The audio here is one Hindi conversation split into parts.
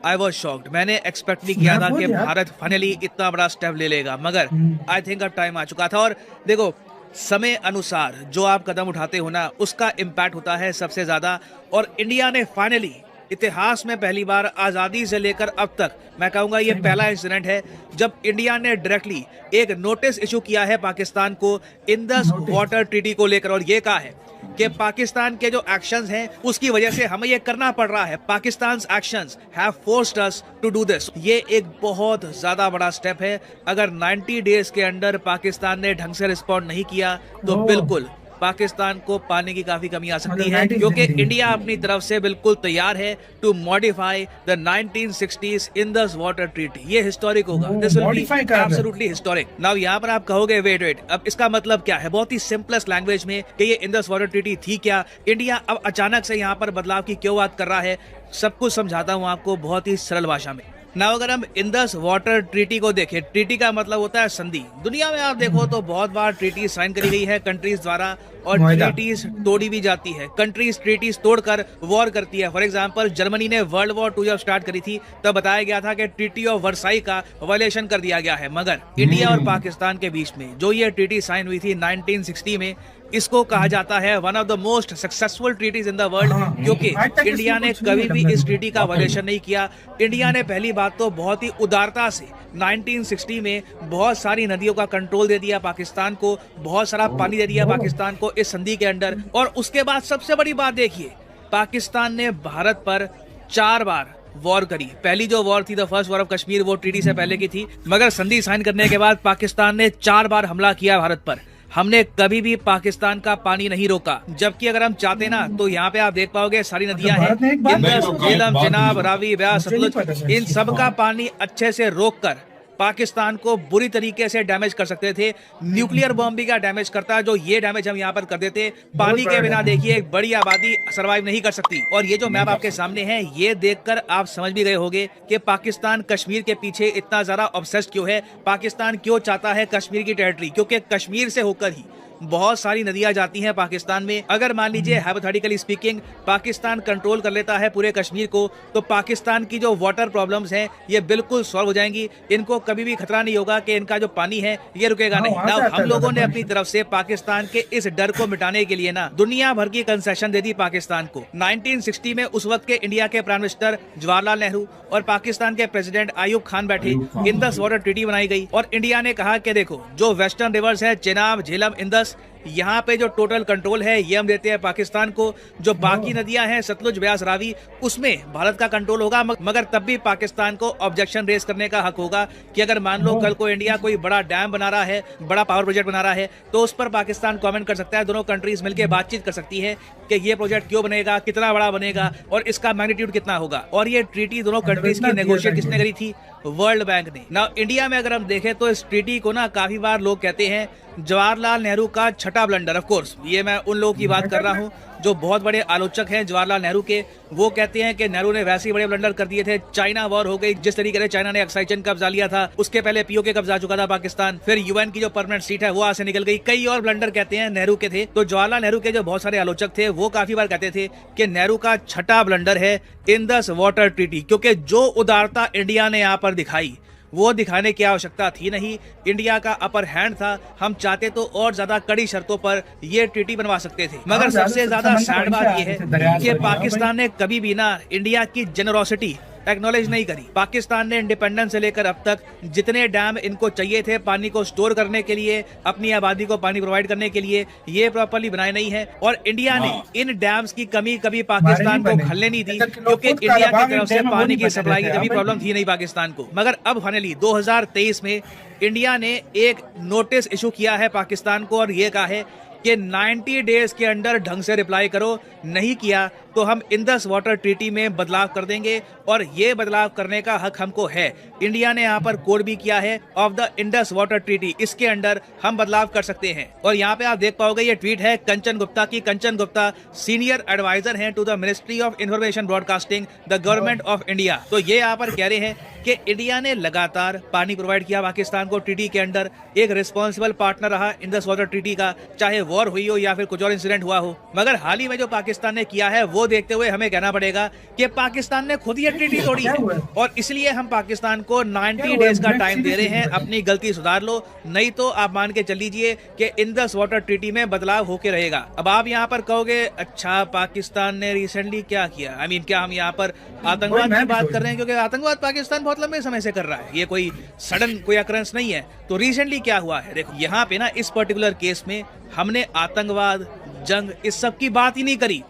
I was shocked. मैंने एक्सपेक्ट नहीं किया था कि भारत फाइनली इतना बड़ा स्टेप ले लेगा, मगर आई थिंक अब टाइम आ चुका था। और देखो, समय अनुसार जो आप कदम उठाते हो ना, उसका इम्पैक्ट होता है सबसे ज्यादा। और इंडिया ने फाइनली इतिहास में पहली बार आजादी से लेकर अब तक, मैं कहूंगा ये पहला इंसिडेंट है जब इंडिया ने डायरेक्टली एक नोटिस इशू किया है पाकिस्तान को इंडस वाटर ट्रीटी को लेकर, और ये कहा है कि पाकिस्तान के जो एक्शंस हैं उसकी वजह से हमें ये करना पड़ रहा है। Pakistan actions have forced us to do this. ये एक बहुत ज्यादा बड़ा स्टेप है। अगर 90 डेज के अंदर पाकिस्तान ने ढंग से रिस्पॉन्ड नहीं किया तो बिल्कुल पाकिस्तान को पानी की काफी कमी आ सकती है, क्योंकि इंडिया अपनी तरफ से बिल्कुल तैयार है to modify the 1960s Indus water treaty. ये हिस्टोरिक होगा, this will be absolutely historic. Now यहाँ पर आप कहोगे वेट, अब इसका मतलब क्या है? बहुत ही सिंपलेस्ट लैंग्वेज में कि ये इंडस वाटर ट्रीटी थी क्या, इंडिया अब अचानक से यहाँ पर बदलाव की क्यों बात कर रहा है, सब कुछ समझाता हूँ आपको बहुत ही सरल भाषा में। ना अगर हम इंडस वाटर ट्रीटी को देखें, ट्रीटी का मतलब होता है संधि। दुनिया में आप देखो तो बहुत बार ट्रीटी साइन करी गई है कंट्रीज द्वारा, और ट्रीटीज तोड़ी भी जाती है। कंट्रीज ट्रीटीज तोड़कर वॉर करती है। फॉर एग्जांपल, जर्मनी ने वर्ल्ड वॉर 2 जब स्टार्ट करी थी तब बताया गया था कि ट्रीटी ऑफ वर्साई का वायलेशन कर दिया गया है। मगर इंडिया और पाकिस्तान के बीच में जो ये ट्रीटी साइन हुई थी 1960 में, इसको कहा जाता है one of the most successful treaties in the world, क्योंकि इंडिया ने कभी भी इस ट्रीटी का वायलेशन नहीं किया। इंडिया ने पहली बात तो बहुत ही उदारता से 1960 में बहुत सारी नदियों का कंट्रोल दे दिया पाकिस्तान को, बहुत सारा पानी दे दिया पाकिस्तान को इस संधि के अंदर। और उसके बाद सबसे बड़ी बात देखिए, पाकिस्तान ने भारत पर 4 बार वॉर करी। पहली जो वॉर थी the first war of Kashmir, वो ट्रीटी से पहले की थी, मगर संधि साइन करने के बाद पाकिस्तान ने 4 बार हमला किया भारत पर। हमने कभी भी पाकिस्तान का पानी नहीं रोका, जबकि अगर हम चाहते ना तो यहाँ पे आप देख पाओगे सारी नदियां हैं, इंदस, झेलम, चिनाब, रावी, व्यास, सतलुज, इन सब का पानी अच्छे से रोककर पाकिस्तान को बुरी तरीके से डैमेज कर सकते थे। न्यूक्लियर बॉम्ब भी का डैमेज करता है, जो ये डैमेज हम यहाँ पर कर देते। पानी के बिना देखिए एक बड़ी आबादी सरवाइव नहीं कर सकती। और ये जो मैप आपके सामने है, ये देखकर आप समझ भी गए होंगे कि पाकिस्तान कश्मीर के पीछे इतना ज्यादा ऑब्सेस्ड क्यों है। पाकिस्तान क्यों चाहता है कश्मीर की टेरिटरी, क्योंकि कश्मीर से होकर ही बहुत सारी नदियां जाती हैं पाकिस्तान में। अगर मान लीजिए हाइपोथेटिकली स्पीकिंग पाकिस्तान कंट्रोल कर लेता है पूरे कश्मीर को, तो पाकिस्तान की जो वाटर प्रॉब्लम्स हैं ये बिल्कुल सॉल्व हो जाएंगी। इनको कभी भी खतरा नहीं होगा कि इनका जो पानी है ये रुकेगा नहीं। ना हम लोगों ने अपनी तरफ से पाकिस्तान के इस डर को मिटाने के लिए ना दुनिया भर की कंसेशन दे दी पाकिस्तान को। 1960 में उस वक्त के इंडिया के प्राइम मिनिस्टर जवाहरलाल नेहरू और पाकिस्तान के प्रेसिडेंट आयूब खान बैठे, इंडस वाटर ट्रीटी बनाई गई और इंडिया ने कहा कि देखो जो वेस्टर्न रिवर्स है, चिनाब, झेलम, इंडस, यहाँ पे जो टोटल कंट्रोल है ये हम देते हैं पाकिस्तान को। जो बाकी नदियां हैं सतलुज, व्यास, रावी, उसमें भारत का कंट्रोल होगा, मगर तब भी पाकिस्तान को ऑब्जेक्शन रेज करने का हक होगा कि अगर मान लो कल को इंडिया कोई बड़ा डैम बना रहा है, बड़ा पावर प्रोजेक्ट बना रहा है, तो उस पर पाकिस्तान कमेंट कर सकता है। दोनों कंट्रीज मिलकर बातचीत कर सकती है कि ये प्रोजेक्ट क्यों बनेगा, कितना बड़ा बनेगा और इसका मैग्नीट्यूड कितना होगा। और ये ट्रीटी दोनों कंट्रीज की नेगोशिएट किसने करी थी? वर्ल्ड बैंक ने। ना इंडिया में अगर हम देखें तो इस ट्रीटी को ना काफी बार लोग कहते हैं जवाहरलाल नेहरू का छठा ब्लंडर। ऑफ कोर्स ये मैं उन लोगों की बात कर रहा हूं जो बहुत बड़े आलोचक हैं जवाहरलाल नेहरू के। वो कहते हैं कि नेहरू ने वैसे ही बड़े ब्लंडर कर दिए थे। चाइना वॉर हो गई, जिस तरीके से चाइना ने अक्साई चिन कब्जा लिया था, उसके पहले पीओके कब्जा चुका था पाकिस्तान, फिर यूएन की जो परमानेंट सीट है वो आज से निकल गई। कई और ब्लंडर कहते हैं नेहरू के थे। तो जवाहरलाल नेहरू के जो बहुत सारे आलोचक थे वो काफी बार कहते थे कि नेहरू का छठा ब्लंडर है इंडस वाटर ट्रीटी, क्योंकि जो उदारता इंडिया ने यहाँ पर दिखाई वो दिखाने की आवश्यकता थी नहीं। इंडिया का अपर हैंड था, हम चाहते तो और ज्यादा कड़ी शर्तों पर ये ट्रीटी बनवा सकते थे। मगर सबसे ज्यादा सैड बात ये है कि पाकिस्तान ने कभी भी ना इंडिया की जेनरोसिटी एक्नॉलेज नहीं करी। पाकिस्तान ने इंडिपेंडेंस से लेकर अब तक जितने डैम इनको चाहिए थे पानी को स्टोर करने के लिए, अपनी आबादी को पानी प्रोवाइड करने के लिए, ये प्रॉपर्ली बनाए नहीं है। और इंडिया ने इन डैम्स की कमी कभी पाकिस्तान को खलने नहीं दी, क्योंकि इंडिया की तरफ से पानी की सप्लाई की कभी प्रॉब्लम थी नहीं पाकिस्तान को। मगर अब फाइनली 2023 में इंडिया ने एक नोटिस इशू किया है पाकिस्तान को और ये कहा है कि 90 डेज के अंदर ढंग से रिप्लाई करो, नहीं किया तो हम इंडस वाटर ट्रीटी में बदलाव कर देंगे। और ये बदलाव करने का हक हमको है। इंडिया ने यहाँ पर कोड भी किया है of the Indus water treaty, इसके अंडर हम बदलाव कर सकते हैं। और यहाँ पे आप देख पाओगे ये ट्वीट है कंचन गुप्ता की। कंचन गुप्ता सीनियर एडवाइजर हैं to the ministry of information broadcasting, the government of India. तो ये यहाँ पर कह रहे हैं कि इंडिया ने लगातार पानी प्रोवाइड किया पाकिस्तान को ट्रीटी के अंडर, एक रिस्पॉन्सिबल पार्टनर रहा इंडस वाटर ट्रीटी का, चाहे वॉर हुई हो या फिर कुछ और इंसिडेंट हुआ हो, मगर हाल ही में जो पाकिस्तान ने किया है वो देखते हुए हमें कहना पड़ेगा कि पाकिस्तान ने खुद ये ट्रीटी तोड़ी है और इसलिए हम पाकिस्तान को 90 डेज का टाइम दे रहे हैं, अपनी गलती सुधार लो, नहीं तो आप मान के चल लीजिए कि इंडस वाटर ट्रीटी में बदलाव होके रहेगा। अब आप यहाँ पर कहोगे अच्छा पाकिस्तान ने रिसेंटली क्या किया, आई मीन क्या हम यहाँ पर आतंकवाद की बात कर रहे हैं, क्योंकि आतंकवाद पाकिस्तान बहुत लंबे समय से कर रहा है, ये कोई सडन कोई अकरेंस नहीं है। तो रिसेंटली क्या हुआ है, देखो यहाँ पे ना इस पर्टिकुलर केस में हमने आतंकवाद, जंग, इस सब की बात ही नहीं करी।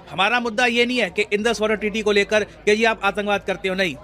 हमारा मुद्दा ये नहीं है कि इंडस वाटर ट्रीटी को लेकर कि जी आप आतंकवाद करते हो, नहीं,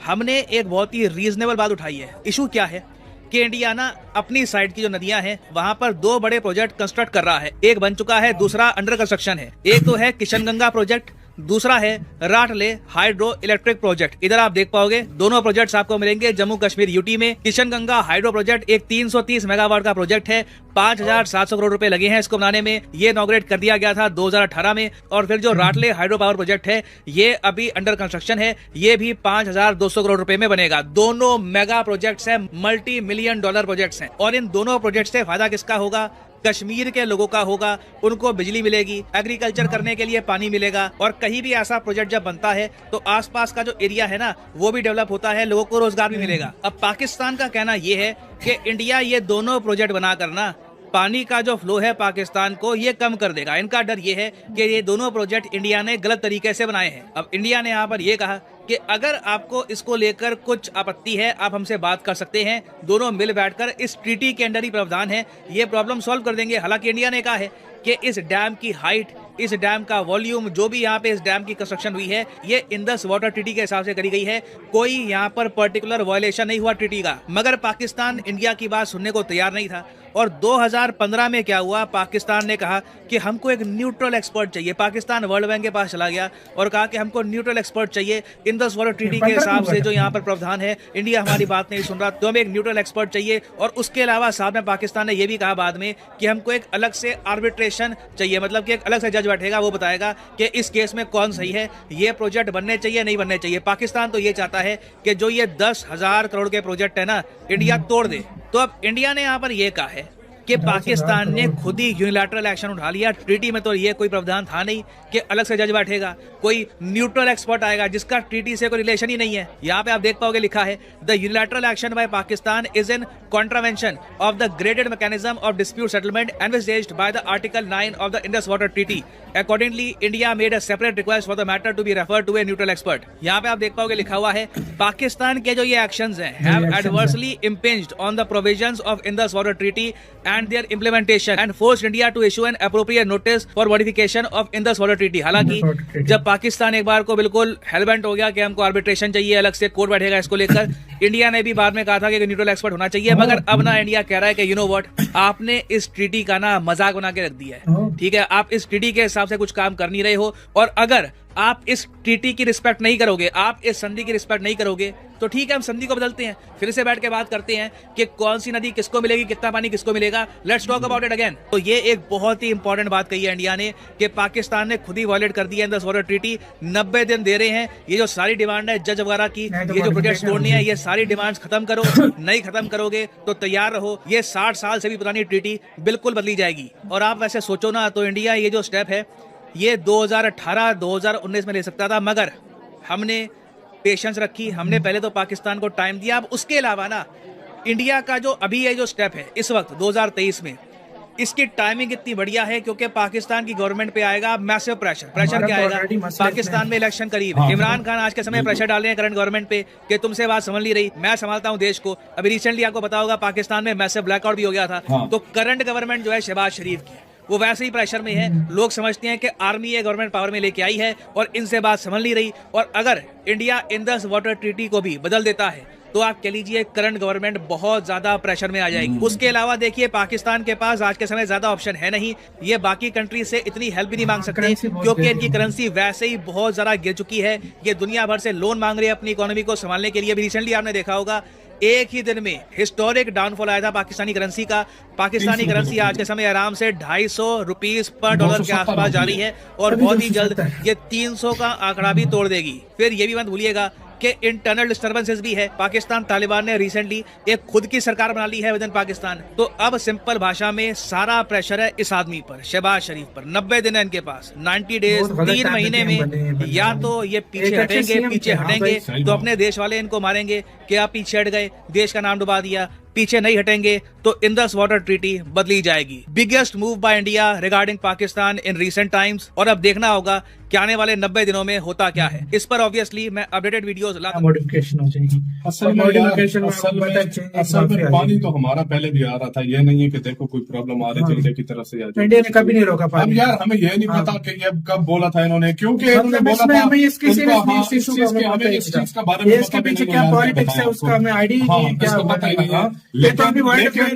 हमने एक बहुत ही रीजनेबल बात उठाई है। इशू क्या है कि इंडिया ना अपनी साइड की जो नदियां हैं वहां पर 2 बड़े प्रोजेक्ट कंस्ट्रक्ट कर रहा है, एक बन चुका है, दूसरा अंडर कंस्ट्रक्शन है। एक तो है किशनगंगा प्रोजेक्ट, दूसरा है राटले हाइड्रो इलेक्ट्रिक प्रोजेक्ट। इधर आप देख पाओगे दोनों प्रोजेक्ट्स आपको मिलेंगे जम्मू कश्मीर यूटी में। किशनगंगा हाइड्रो प्रोजेक्ट एक 330 मेगावाट का प्रोजेक्ट है, 5,700 करोड़ रुपए लगे हैं इसको बनाने में। ये इनॉग्रेट कर दिया गया था 2018 में। और फिर जो राटले हाइड्रो पावर प्रोजेक्ट है ये अभी अंडर कंस्ट्रक्शन है, ये भी 5,200 करोड़ रुपए में बनेगा। दोनों मेगा प्रोजेक्ट्स हैं, मल्टी मिलियन डॉलर प्रोजेक्ट्स हैं। और इन दोनों प्रोजेक्ट से फायदा किसका होगा, कश्मीर के लोगों का होगा, उनको बिजली मिलेगी, एग्रीकल्चर करने के लिए पानी मिलेगा। और कहीं भी ऐसा प्रोजेक्ट जब बनता है तो आसपास का जो एरिया है ना वो भी डेवलप होता है, लोगों को रोजगार भी मिलेगा। अब पाकिस्तान का कहना ये है कि इंडिया ये दोनों प्रोजेक्ट बना करना पानी का जो फ्लो है पाकिस्तान को ये कम कर देगा। इनका डर ये है कि ये दोनों प्रोजेक्ट इंडिया ने गलत तरीके से बनाए हैं। अब इंडिया ने यहाँ पर ये कहा कि अगर आपको इसको लेकर कुछ आपत्ति है आप हमसे बात कर सकते हैं, दोनों मिल बैठकर इस ट्रीटी के अंडर ही प्रावधान है, ये प्रॉब्लम सॉल्व कर देंगे। हालांकि इंडिया ने कहा है कि इस डैम की हाइट, इस डैम का वॉल्यूम, जो भी यहाँ पे इस डैम की कंस्ट्रक्शन हुई है ये इंडस वाटर ट्रीटी के हिसाब से करी गई है, कोई यहाँ पर पर्टिकुलर वायलेशन नहीं हुआ ट्रीटी का। मगर पाकिस्तान इंडिया की बात सुनने को तैयार नहीं था। और 2015 में क्या हुआ, पाकिस्तान ने कहा कि हमको एक न्यूट्रल एक्सपर्ट चाहिए। पाकिस्तान वर्ल्ड बैंक के पास चला गया और कहा कि हमको न्यूट्रल एक्सपर्ट चाहिए, इंडस वाटर ट्रीटी के हिसाब से जो यहाँ पर प्रावधान है इंडिया हमारी बात नहीं सुन रहा, तो हमें एक न्यूट्रल एक्सपर्ट चाहिए। और उसके अलावा साथ में पाकिस्तान ने यह भी कहा बाद में कि हमको एक अलग से आर्बिट्रेशन चाहिए, मतलब कि एक अलग से जज बैठेगा, वो बताएगा कि इस केस में कौन सही है, ये प्रोजेक्ट बनने चाहिए नहीं बनने चाहिए। पाकिस्तान तो ये चाहता है कि जो ये 10,000 करोड़ के प्रोजेक्ट है ना इंडिया तोड़ दे। तो अब इंडिया ने यहाँ पर यह कहा है कि पाकिस्तान ने खुद ही यूनिलैटरल एक्शन उठा लिया। ट्रीटी में तो ये कोई प्रावधान था नहीं कि अलग से जज बैठेगा, कोई न्यूट्रल एक्सपर्ट आएगा जिसका ट्रीटी से कोई रिलेशन ही नहीं है। यहाँ पे आप देख पाओगे लिखा है the unilateral action by Pakistan is in contravention of the graded mechanism of dispute settlement envisaged by the article 9 of the Indus water treaty. Accordingly, India made a separate request for the matter to be referred to a neutral expert. यहाँ पे आप देख पाओगे लिखा हुआ है पाकिस्तान के जो ये एक्शंस हैं have adversely impinged on the provisions of Indus Water Treaty and their implementation and forced India to issue an appropriate notice for modification of Indus Water Treaty. हालांकि जब पाकिस्तान एक बार को बिल्कुल हेलबेंट हो गया कि हमको आर्बिट्रेशन चाहिए, अलग से कोर्ट बैठेगा इसको लेकर, इंडिया ने भी बाद में कहा था कि न्यूट्रल एक्सपर्ट होना चाहिए। मगर अब ना इंडिया कह रहा है कि यू नो व्हाट, आपने इस ट्रीटी का ना मजाक बना के रख दिया है, ठीक है, आप इस ट्रीटी के हिसाब से कुछ काम कर नहीं रहे हो। और अगर आप इस ट्रीटी की रिस्पेक्ट नहीं करोगे, आप इस संधि की रिस्पेक्ट नहीं करोगे, तो ठीक है हम संधि को बदलते हैं, फिर से बैठ के बात करते हैं कि कौन सी नदी किसको मिलेगी, कितना पानी किसको मिलेगा, let's talk about it again. तो ये एक बहुत ही इंपॉर्टेंट बात कही है इंडिया ने कि पाकिस्तान ने खुद ही वायलेट कर दिया इंडस वाटर ट्रीटी। 90 दिन दे रहे हैं, ये जो सारी डिमांड है जज वगैरह की, ये जो प्रोजेक्ट तोड़नी है, ये सारी डिमांड्स खत्म करो, नहीं खत्म करोगे तो तैयार रहो, ये 60 साल से भी पुरानी ट्रीटी बिल्कुल बदली जाएगी। और आप वैसे सोचो ना तो इंडिया ये जो स्टेप है ये 2018-2019 में ले सकता था, मगर हमने पेशेंस रखी, हमने पहले तो पाकिस्तान को टाइम दिया। अब उसके अलावा ना इंडिया का जो अभी ये जो स्टेप है इस वक्त 2023 में, इसकी टाइमिंग इतनी बढ़िया है क्योंकि पाकिस्तान की गवर्नमेंट पे आएगा मैसिव प्रेशर क्या आएगा, पाकिस्तान में इलेक्शन करीब है। इमरान खान आज के समय प्रेशर डाल रहे हैं करंट गवर्नमेंट पे कि तुमसे बात समझ नहीं रही, मैं संभालता हूं देश को। अभी रिसेंटली आपको पता होगा पाकिस्तान में मैसिव ब्लैकआउट भी हो गया था। तो करंट गवर्नमेंट जो है शहबाज शरीफ की, वो वैसे ही प्रेशर में है। लोग समझते हैं कि आर्मी ये गवर्नमेंट पावर में लेके आई है और इनसे बात समझ नहीं रही। और अगर इंडिया इंडस वाटर ट्रीटी को भी बदल देता है तो आप कह लीजिए करंट गवर्नमेंट बहुत ज्यादा प्रेशर में आ जाएगी। उसके अलावा देखिए पाकिस्तान के पास आज के समय ज्यादा ऑप्शन है नहीं, ये बाकी कंट्री से इतनी हेल्प भी नहीं मांग सकते क्योंकि इनकी करेंसी वैसे ही बहुत ज्यादा गिर चुकी है। ये दुनिया भर से लोन मांग रही है अपनी इकोनॉमी को संभालने के लिए। भी रिसेंटली आपने देखा होगा एक ही दिन में हिस्टोरिक डाउनफॉल आया था पाकिस्तानी करेंसी का। पाकिस्तानी करेंसी आज के समय आराम से 250 रुपीस पर डॉलर के आसपास जा रही है और बहुत ही जल्द ये 300 का आंकड़ा भी तोड़ देगी। फिर ये भी मत भूलिएगा कि इंटरनल डिस्टर्बेंसेस भी है। पाकिस्तान तालिबान ने रिसेंटली एक खुद की सरकार बना ली है विद इन पाकिस्तान। तो अब सिंपल भाषा में सारा प्रेशर है इस आदमी पर, शहबाज शरीफ पर। 90 दिन है इनके पास, 90 डेज, 3 महीने में या तो ये पीछे हटेंगे तो अपने देश वाले इनको मारेंगे कि आप पीछे हट गए, देश का नाम डुबा दिया। पीछे नहीं हटेंगे तो इंडस वाटर ट्रीटी बदली जाएगी। Biggest move by India regarding Pakistan in recent times. और अब देखना होगा कि आने वाले 90 दिनों में होता क्या है। इस पर ऑब्वियसली मैं अपडेटेड वीडियोस लाता हूं। मॉडिफिकेशन हो जाएगी। असल में पानी तो हमारा पहले भी आ रहा था, ये नहीं है कि देखो कोई प्रॉब्लम आ रही थी इंडिया की तरफ से। इंडिया ने कभी नहीं रोका पानी। अब यार हमें ये नहीं पता कि ये कब बोला था इन्होंने, क्योंकि इन्होंने बोला था हमें इस चीज का बारे में क्या पॉलिटिक्स है उसका हमें आईडी पता ही नहीं है।